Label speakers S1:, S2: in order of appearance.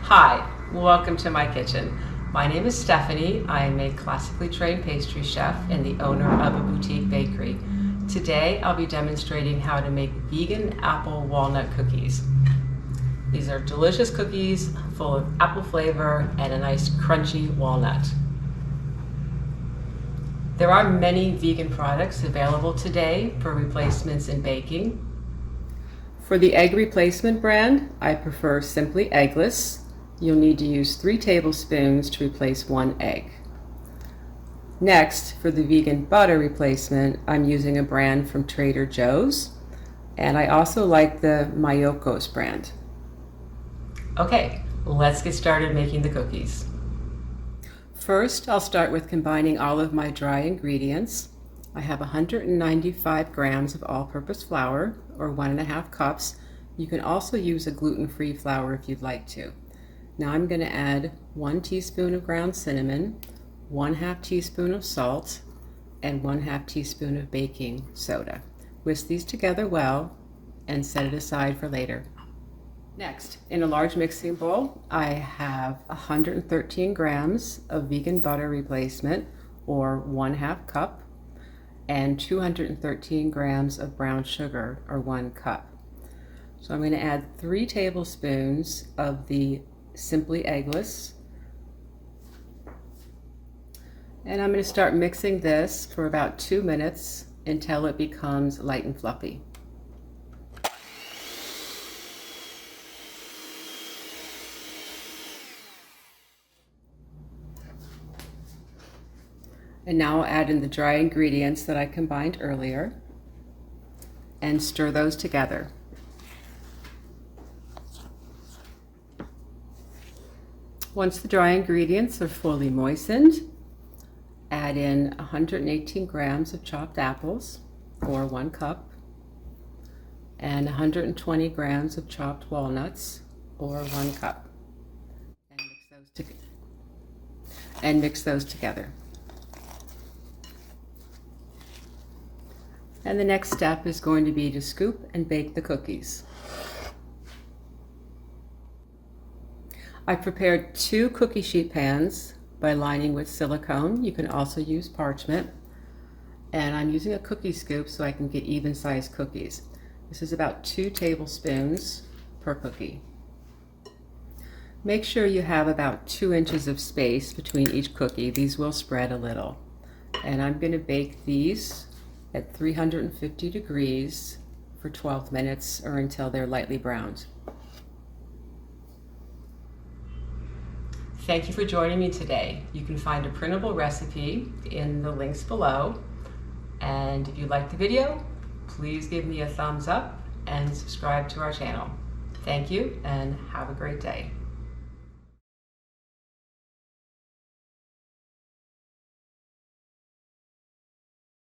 S1: Hi, welcome to my kitchen. My name is Stephanie. I am a classically trained pastry chef and the owner of a boutique bakery. Today I'll be demonstrating how to make vegan apple walnut cookies. These are delicious cookies full of apple flavor and a nice crunchy walnut. There are many vegan products available today for replacements in baking. For the egg replacement brand, I prefer Simply Eggless. You'll need to use 3 tablespoons to replace 1 egg. Next, for the vegan butter replacement, I'm using a brand from Trader Joe's, and I also like the Mayokos brand. Okay, let's get started making the cookies. First, I'll start with combining all of my dry ingredients. I have 195 grams of all-purpose flour, or 1.5 cups. You can also use a gluten-free flour if you'd like to. Now I'm going to add 1 teaspoon of ground cinnamon, 1/2 teaspoon of salt, and 1/2 teaspoon of baking soda. Whisk these together well and set it aside for later. Next, in a large mixing bowl, I have 113 grams of vegan butter replacement, or 1/2 cup, and 213 grams of brown sugar, or 1 cup. So I'm going to add 3 tablespoons of the Simply Eggless, and I'm going to start mixing this for about 2 minutes until it becomes light and fluffy. And now I'll add in the dry ingredients that I combined earlier and stir those together. Once the dry ingredients are fully moistened, add in 118 grams of chopped apples, or 1 cup, and 120 grams of chopped walnuts, or 1 cup, and mix those together. And the next step is going to be to scoop and bake the cookies. I prepared 2 cookie sheet pans by lining with silicone. You can also use parchment. And I'm using a cookie scoop so I can get even sized cookies. This is about 2 tablespoons per cookie. Make sure you have about 2 inches of space between each cookie. These will spread a little. And I'm going to bake these at 350 degrees for 12 minutes or until they're lightly browned. Thank you for joining me today. You can find a printable recipe in the links below. And if you liked the video, please give me a thumbs up and subscribe to our channel. Thank you and have a great day.